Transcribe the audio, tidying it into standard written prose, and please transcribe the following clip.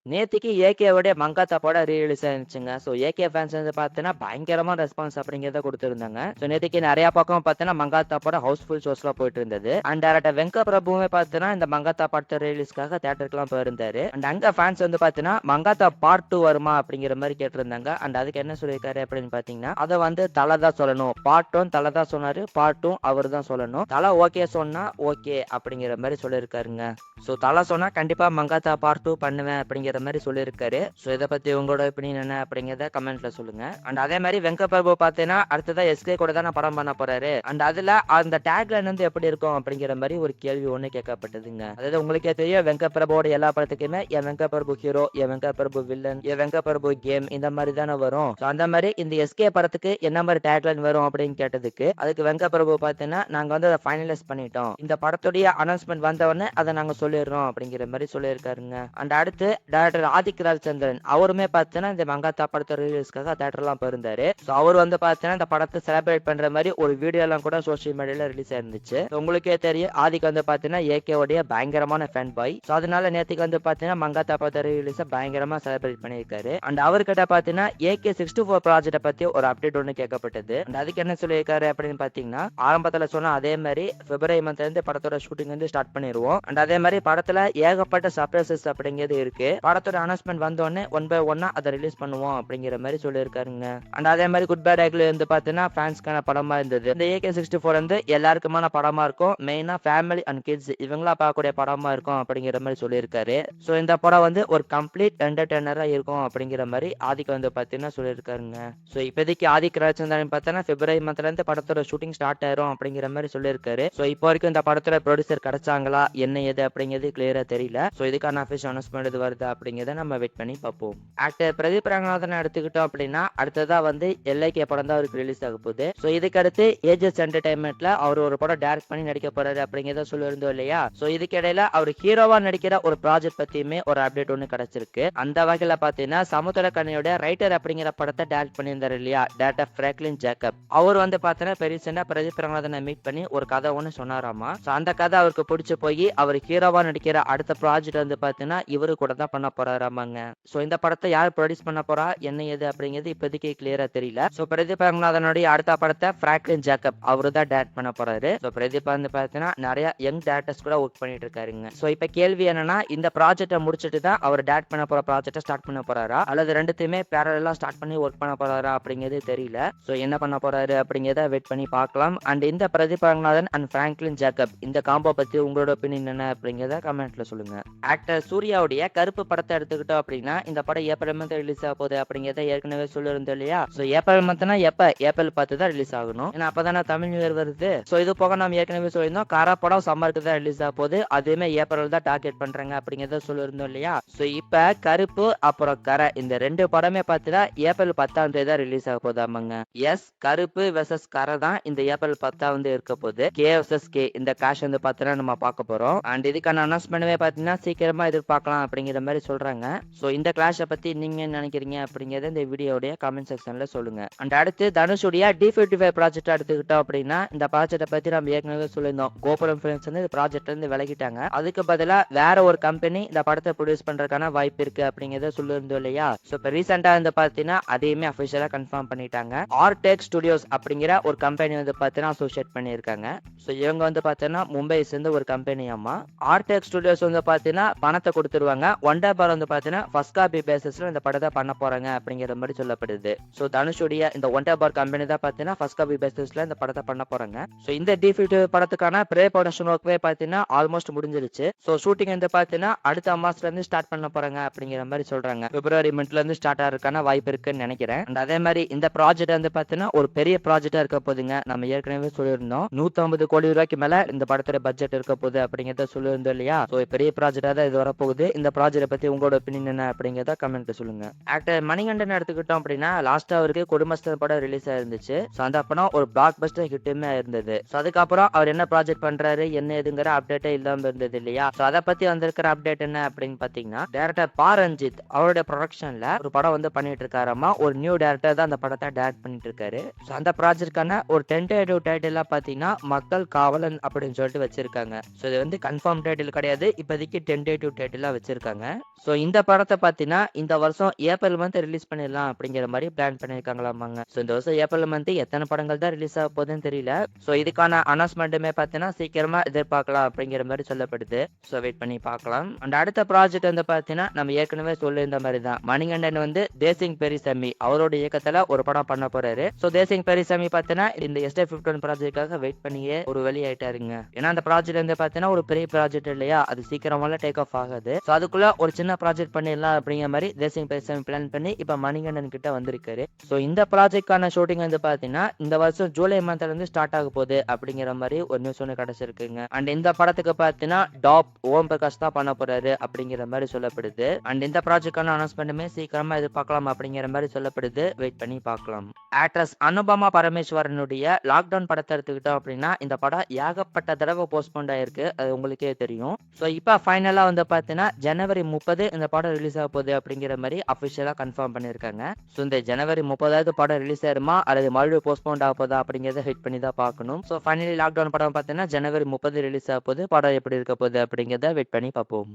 நேத்திக்கு ஏகேவோட மங்காத்தா படம் re-release ஆயிருந்துச்சுங்க. So AK fans வந்து பார்த்தீங்கன்னா, பயங்கரமான ரெஸ்பான்ஸ் அப்படிங்கிறத குடுத்திருந்தாங்க. ஸோ நேத்திக்கு நெறைய பக்கம் பார்த்தீங்கன்னா, மங்காத்தா படம் ஹவுஸ்ஃபுல் ஷோஸ்லாம் போயிட்டு இருந்தது. அண்ட் டைரக்டர் வெங்கட் பிரபுவுமே பார்த்தீங்கன்னா, இந்த மங்காத்தா படத்த ரீ-ரிலீஸ்க்காக தியேட்டருக்குலாம் போயிருந்தாரு. அண்ட் அங்க ஃபேன்ஸ் வந்து பார்த்தீங்கன்னா, மங்காத்தா பார்ட் 2 வருமா அப்படிங்கிற மாரி கேட்டிருந்தாங்க. அண்ட் அதுக்கு என்ன சொல்லியிருக்காரு அப்படின்னு பார்த்தீங்கன்னா, அத வந்து தல தான் சொல்லணும். பார்ட் 1 தல தான் சொன்னாரு. பார்ட் 2 அவரு தான் சொல்லணும். தல ஓகே சொன்னா ஓகே அப்படிங்கிற மாரி சொல்லியிருக்காருங்க. ஸோ தல சொன்னா கண்டிப்பா மங்காத்தா பார்ட் 2 பண்ணுவேன் அப்படிங்கிற மாரி சொல்லியிருக்காரு. ஸோ இத பத்தி உங்களோட ஒப்பீனியன் என்ன அப்படிங்கிறத கமெண்ட்ல சொல்லுங்க. அண்ட் அதே மாரி வெங்கட் பிரபு பார்த்தீங்கன்னா, அடுத்ததா எஸ்கே கூட தான படம் பண்ண போறாரு. அண்ட் அதுல அந்த டேக்லைன் வந்து எப்படி இருக்கும் அப்படிங்கிற மாரி ஒரு கேள்வி ஒண்ணு கேட்கப்பட்டதுங்க. அதாவது உங்களுக்கே தெரியும் வெங்கட் பிரபுவோட எல்லா படத்துக்குமே என் வெங்கட் பிரபு ஹீரோ, என் வெங்கட் பிரபு வில்லன், என் வெங்கட் பிரபு கேம் இந்த மாரி தானே வரும். ஸோ அந்த மாரி இந்த எஸ்கே படத்துக்கு என்ன மாரி டேக்லைன் வரும் அப்படின்னு கேட்டதுக்கு, அதுக்கு வெங்கட் பிரபு பார்த்தீங்கன்னா, நாங்க வந்து அத ஃபைனலைஸ் பண்ணிட்டோம். இந்த படத்துடைய அனௌன்ஸ்மென்ட் வந்த உடனே அத நாங்க சொல்லிடுறோம் அப்படிங்கிற மாரி சொல்லியிருக்காருங்க. அண்ட் அடுத்து டைரக்டர் ஆதிக் ராஜச்சந்திரன் அவருமே பார்த்தீங்கன்னா, இந்த மங்காத்தா படத்த ரிலீஸ்க்காக தியேட்டர்லாம் போயிருந்தாரு. ஸோ அவர் வந்து பார்த்தீங்கன்னா, இந்த படத்தை செலிப்ரேட் பண்ற மாரி ஒரு வீடியோ எல்லாம் கூட சோசியல் மீடியால ரிலீஸ் ஆயிருந்துச்சு. உங்களுக்கே தெரியும் ஆதிக் வந்து பார்த்தீங்கன்னா, ஏகே உடைய பயங்கரமான ஃபேன் பாய். ஸோ அதனால நேத்துக்கு வந்து பார்த்தீங்கன்னா, மங்காத்தா படத்த ரிலீஸ பயங்கரமா செலிப்ரேட் பண்ணியிருக்காரு. அண்ட் அவர்கிட்ட பார்த்தீங்கன்னா, AK 64 ப்ராஜெக்ட பத்தி ஒரு அப்டேட் ஒண்ணு கேட்கப்பட்டது. அண்ட் அதுக்கு என்ன சொல்லியிருக்காரு அப்படின்னு பார்த்தீங்கன்னா, ஆரம்பத்துல சொன்ன அதே மாதிரி பிப்ரவரி மந்த்ல இருந்து படத்தோட ஷூட்டிங் வந்து ஸ்டார்ட் பண்ணிடுவோம். அண்ட் அதே மாதிரி படத்துல ஏகப்பட்ட சர்ப்ரைசஸ் அப்படிங்கிறது இருக்கு. படத்தோட அனௌன்ஸ்மெண்ட் வந்த உடனே ஒன் பை ஒன்னா அதை ரிலீஸ் பண்ணுவோம் அப்படிங்கிற மாதிரி சொல்லியிருக்காருங்க. அண்ட் அதே மாதிரி குட் பேட் ஆக்ல இருந்து பார்த்தீங்கன்னா ஃபேன்ஸ்க்கான படமா இருந்தது. இந்த AK 64 வந்து எல்லாருக்குமான படமா இருக்கும். மெயினா ஃபேமிலி அண்ட் கிட்ஸ் இவங்களா பார்க்கக்கூடிய படமா இருக்கும் அப்படிங்கிற மாதிரி சொல்லியிருக்காரு. ஸோ இந்த படம் வந்து ஒரு கம்ப்ளீட் என்டர்டைனரா இருக்கும் அப்படிங்கிற மாதிரி ஆதிக்கு வந்து பார்த்தீங்கன்னா சொல்லியிருக்காருங்க. ஸோ இப்போதைக்கு ஆதிக் ராஜச்சந்திரன் பார்த்தீங்கன்னா பிப்ரவரி மந்த்ல இருந்து படத்தோட ஷூட்டிங் ஸ்டார்ட் ஆயிரும் அப்படிங்கிற மாதிரி சொல்லியிருக்காரு. ஸோ இப்போ வரைக்கும் இந்த படத்தோட ப்ரொடியூசர் கிடைச்சாங்களா என்ன ஏது அப்படிங்கிறது கிளியரா தெரியல. ஸோ இதுக்கான அஃபிஷியல் அனௌன்ஸ்மெண்ட் இது வருது அப்படிங்கிறத நம்ம வெயிட் பண்ணி பார்ப்போம். ஆக்டர் பிரதீப் ரங்கநாதன் எடுத்துக்கிட்டோம் அப்படின்னா அடுத்ததா வந்து LIK படம் தான் அவருக்கு ரிலீஸ் ஆக போகுது. ஸோ இதுக்கு அடுத்து ஏஜஸ் என்டர்டைன்மெண்ட்ல அவர் ஒரு படம் டைரக்ட் பண்ணி நடிக்க போறாரு அப்படிங்கிறத சொல்லியிருந்தோம் இல்லையா. ஸோ இதுக்கு இடையில அவர் ஹீரோவா நடிக்கிற ஒரு ப்ராஜெக்ட் பத்தியுமே ஒரு அப்டேட் ஒன்று கிடைச்சிருக்கு. அந்த வகையில பாத்தீங்கன்னா சமுத்திரக்கனியோட ரைட்டர் அப்படிங்கிற படத்தை டைரக்ட் பண்ணியிருந்தாரு இல்லையா டைரக்டர் பிராங்க்லின் ஜேக்கப். அவர் வந்து பாத்தீங்கன்னா ரீசெண்டா பிரதீப் ரங்கநாதனை மீட் பண்ணி ஒரு கதை ஒன்று சொன்னாராமா. ஸோ அந்த கதை அவருக்கு பிடிச்சு போய் அவர் ஹீரோவா நடிக்கிற அடுத்த ப்ராஜெக்ட் வந்து பாத்தீங்கன்னா இவரு கூட தான் பண்ண போறாராமாங்க. ஸோ இந்த படத்தை யார் ப்ரொடியூஸ் பண்ண போறா என்ன ஏது அப்படிங்கிறது இப்போதைக்கு கிளியரா தெரியல. ஸோ பிரதீப் ரங்கநாதனுடைய அடுத்த படத்தை பிராங்க்லின் ஜேக்கப் அவரு தான் டைரக்ட் பண்ண போறாரு. ஸோ பிரதீப் வந்து பாத்தீங்கன்னா நிறைய யங் டேரக்டர்ஸ் கூட ஒர்க் பண்ணிட்டு இருக்காருங்க. ஸோ இப்ப கேள்வி என்னன்னா இந்த ப்ராஜெக்டை முடிச்சிட்டு தான் அவர் டைரக்ட் பண்ண போற ப்ராஜெக்டை ஸ்டார்ட் பண்ண போறாரா அல்லது ரெண்டுத்தையுமே பேரலா ஸ்டார்ட் பண்ணி ஒர்க் பண்ண போறாரா அப்படிங்கிறது தெரியல. ஸோ என்ன பண்ண போறாரு அப்படிங்கிறத வெயிட் பண்ணி பார்க்கலாம். அண்ட் இந்த Pradeep Ranganathan and Franklin Jacob இந்த காம்போ பத்தி உங்களோட ஒப்பீனியன் என்ன அப்படிங்கிறத கமெண்ட்ல சொல்லுங்க. ஆக்டர் சூர்யாவுடைய கருப்பு படத்தை எடுத்துக்கிட்டோம் அப்படின்னா இந்த படம் ஏப்ரல் மந்த் ரிலீஸ் ஆக போகுது அப்படிங்கிறத ஏற்கனவே சொல்லியிருந்தோம் இல்லையா. ஸோ ஏப்ரல் மந்த்னா எப்ப ஏப்ரல் 10 தான் ரிலீஸ் ஆகணும். ஏன்னா அப்பதானே தமிழ் நியூ இயர் வருது. ஸோ இது போக நம்ம ஏற்கனவே சொல்லியிருந்தோம் காரா படம் சம்மருக்கு தான் ரிலீஸ் ஆக போகுது. அதுவுமே ஏப்ரல் தான் டார்கெட் பண்றாங்க அப்படிங்கிறத சொல்லியிருந்தோம் இல்லையா. ஸோ இப்ப கருப்பு அப்புறம் கரை இந்த ரெண்டு படமே பார்த்தீங்கன்னா ஏப்ரல் 10ஆம் தேதி தான் ரிலீஸ் ஆக போகுது. ஆமாங்க எஸ் கருப்பு வெர்சஸ் கரை தான் இந்த ஏப்ரல் 10 வந்து இருக்க போகுது. கே வெர்சஸ் கே இந்த கேஷ் வந்து பார்த்தீங்கன்னா நம்ம பார்க்க போறோம். அண்ட் இதுக்கான அனௌன்ஸ்மெண்ட்மே பார்த்தீங்கன்னா சீக்கிரமா எதிர்பார்க்கலாம் அப்படிங்கிற மாதிரி சொல்றாங்க. ஸோ இந்த கிளாஷை பத்தி நீங்க என்ன நினைக்கிறீங்க அப்படிங்கறத இந்த வீடியோடைய கமெண்ட் செக்ஷன்ல சொல்லுங்க. அண்ட் அடுத்து தனுஷுடைய D55 ப்ராஜெக்ட் எடுத்துக்கிட்டோம் அப்படின்னா இந்த ப்ராஜெக்ட பத்தி நம்ம ஏற்கனவே சொல்லியிருந்தோம். கோபுரம் ஃபிலிம்ஸ் வந்து இந்த ப்ராஜெக்ட்ல இருந்து விலகிட்டாங்க. அதுக்கு பதிலா வேற ஒரு கம்பெனி இந்த படத்தை ப்ரொடியூஸ் பண்றதுக்கான வாய்ப்பு இருக்கு அப்படிங்கறத சொல்லியிருந்தோம் இல்லையா. ஸோ இப்போ ரீசெண்டா வந்து பாத்தீங்கன்னா அதையுமே அபிஷியலா கன்ஃபார்ம் பண்ணிட்டாங்க. ஆர்டெக் ஸ்டுடியோஸ் அப்படிங்கிற ஒரு கம்பெனி வந்து பாத்தீங்கன்னா அசோசியேட் பண்ணியிருக்காங்க. ஸோ இவங்க வந்து பாத்தீங்கன்னா மும்பை சேர்ந்த ஒரு கம்பெனி. ஆமா ஆர்டெக் ஸ்டுடியோஸ் வந்து பாத்தீங்கன்னா பணத்தை கொடுத்துருவாங்க. ஒண்டர் பார் வந்து பாத்தீங்கன்னா ஃபர்ஸ்ட் காப்பி பேசிஸ்ல இந்த படத்தை பண்ண போறாங்க அப்படிங்கிற மாதிரி சொல்லப்படுது. ஸோ தனுஷுடைய இந்த ஒண்டர் பார் கம்பெனி தான் பாத்தீங்கன்னா ஃபர்ஸ்ட் காப்பி பேசிஸ்ல இந்த படத்தை பண்ண போறாங்க. ஸோ இந்த D55 படத்துக்கான ப்ரே ப்ரொடக்ஷன் ஒர்க்வே பாத்தீங்கன்னா ஆல்மோஸ்ட் முடிஞ்சிருச்சு. ஸோ ஷூட்டிங் வந்து பாத்தீங்கன்னா அடுத்த மாசத்துல இருந்து ஸ்டார்ட் பண்ண போறாங்க அப்படிங்கிற மாதிரி சொல்றாங்க. பிப்ரவரி மந்த்ல இருந்து ஸ்டார்ட் ஆகிறதுக்கான வாய்ப்பு இருக்குன்னு நினைக்கிறேன். அண்ட் அதே மாதிரி இந்த ப்ராஜெக்ட் வந்து பாத்தீங்கன்னா ஒரு பெரிய ப்ராஜெக்டா இருக்க போதுங்க. நம்ம ஏற்கனவே சொல்லியிருந்தோம் 150 கோடி ரூபாய்க்கு மேல இந்த படத்தோட பட்ஜெட் இருக்க போகுது அப்படிங்கறத சொல்லியிருந்தோம் இல்லையா. ஸோ பெரிய ப்ராஜெக்டா தான் இது வரப்போகுது. இந்த ப்ராஜெக்ட பத்தி உங்களோட ஒப்பீனியன் என்ன அப்படிங்கறத கமெண்ட்ல சொல்லுங்க. ஆக்டர் மணிகண்டன் எடுத்துக்கிட்டோம் அப்படின்னா லாஸ்டா அவருக்கு குடும்பஸ்தன் படம் ரிலீஸ் ஆயிருந்துச்சு. ஸோ அந்த படம் ஒரு பிளாக் பஸ்டர் ஹிட்டுமே இருந்தது. ஸோ அதுக்கப்புறம் அவர் என்ன ப்ராஜெக்ட் பண்றாரு என்ன ஏதுங்கிற அப்டேட்டே இல்லாம இருந்தது இல்லையா. ஸோ அதை பத்தி வந்திருக்கிற அப்டேட் என்ன அப்படின்னு பாத்தீங்கன்னா டைரக்டர் பா ரஞ்சித் அவருடைய ப்ரொடக்ஷன்ல ஒரு படம் வந்து பண்ணிட்டு இருக்காராமா. ஒரு நியூ டைரக்டர் தான் அந்த படத்தை டைரக்ட் பண்ணிட்டு இருக்காரு. ஸோ அந்த ப்ராஜெக்ட்கான ஒரு டென்டேட்டிவ் டைட்டில் பாத்தீங்கன்னா மக்கள் காவலன் அப்படின்னு சொல்லிட்டு வச்சிருக்காங்க. ஸோ இது வந்து கன்ஃபார்ம் டைட்டில் கிடையாது. இப்போதைக்கு டென்டேட்டிவ் டைட்டிலா வச்சிருக்காங்க. ஸோ இந்த படத்த பார்த்தீங்கன்னா, இந்த வருஷம் ஏப்ரல் மந்த் ரிலீஸ் பண்ணிடலாம் அப்படிங்கிற மாரி பிளான் பண்ணியிருக்காங்களாமாங்க. ஸோ இந்த வருஷம் ஏப்ரல் மந்த் எத்தன படங்கள் தான் ரிலீஸ் ஆக போகுதுன்னு தெரியல. ஸோ இதுக்கான அனௌன்ஸ்மென்ட்டுமே பார்த்தீங்கன்னா, சீக்கிரமா எதிர்பார்க்கலாம் அப்படிங்கிற மாரி சொல்லப்படுது. ஸோ வெயிட் பண்ணி பார்க்கலாம். அண்ட் அடுத்த ப்ராஜெக்ட் வந்து பார்த்தீங்கன்னா, நம்ம ஏற்கனவே சொல்லியிருந்த மாரி தான். மணிகண்டன் வந்து தேசிங் பெரியசாமி அவரோட இயக்கத்துல ஒரு படம் பண்ண போறாரு. ஸோ தேசிங் பெரியசாமி பார்த்தீங்கன்னா, இந்த ST-51 ப்ராஜெக்ட்காக வெயிட் பண்ணியே ஒரு வழி ஆயிட்டாருங்க. ஏன்னா அந்த ப்ராஜெக்ட் வந்து பார்த்தீங்கன்னா, ஒரு பெரிய ப்ராஜெக்ட் இல்லையா? அது சீக்கிரமாலாம் டேக் ஆஃப் ஆகாது. ஸோ அதுக்குள்ள ஒரு சின்ன ப்ராஜெக்ட் பண்ணிடலாம் அப்படிங்கிற மாரி தேசிங் பெரியசாமி பிளான் பண்ணி இப்ப மணிகண்டன் கிட்ட வந்திருக்காரு. ஸோ இந்த ப்ராஜெக்ட்கான ஷூட்டிங் வந்து பார்த்தீங்கன்னா, இந்த வருஷம் ஜூலை மந்த்ல இருந்து ஸ்டார்ட் ஆக போகுது அப்படிங்கிற மாரி ஒரு நியூஸ் ஒண்ணு கிடைச்சிருக்குங்க. அண்ட் இந்த படத்துக்கு பார்த்தீங்கன்னா, டாப் ஓம் பிரகாஷ் தான் பண்ண போறாரு அப்படிங்கிற மாரி சொல்லப்படுது. அண்ட் இந்த ப்ராஜெக்ட்கான அனௌன்ஸ்மென்ட்டுமே சீக்கிரமா எதிர்பார்க்கலாம் அப்படிங்கிற மாரி சொல்லப்படுது. வெயிட் பண்ணி பார்க்கலாம். ஆக்ட்ரஸ் அனுபமா பரமேஸ்வரனுடைய லாக்டவுன் படத்தை எடுத்துக்கிட்டோம் அப்படின்னா, இந்த படம் ஏகப்பட்ட தடவை போஸ்ட்போன் ஆயிருக்கு. அது உங்களுக்கே தெரியும். ஸோ இப்ப ஃபைனலா வந்து பார்த்தீங்கன்னா, ஜனவரி 30 இந்த படம் ரிலீஸ் ஆக போகுது அப்படிங்கிற மாரி அஃபிஷியலா கன்ஃபார்ம் பண்ணியிருக்காங்க. ஸோ இந்த ஜனவரி 30வது படம் ரிலீஸ் ஆயிருமா அல்லது மறுபடியும் போஸ்ட்போன் ஆக போதா அப்படிங்கிறத வெயிட் பண்ணி தான் பார்க்கணும். ஸோ ஃபைனலி லாக்டவுன் படம் பார்த்தீங்கன்னா, ஜனவரி 30 ரிலீஸ் ஆக போகுது. படம் எப்படி இருக்க போகுது அப்படிங்கிறத வெயிட் பண்ணி பார்ப்போம்.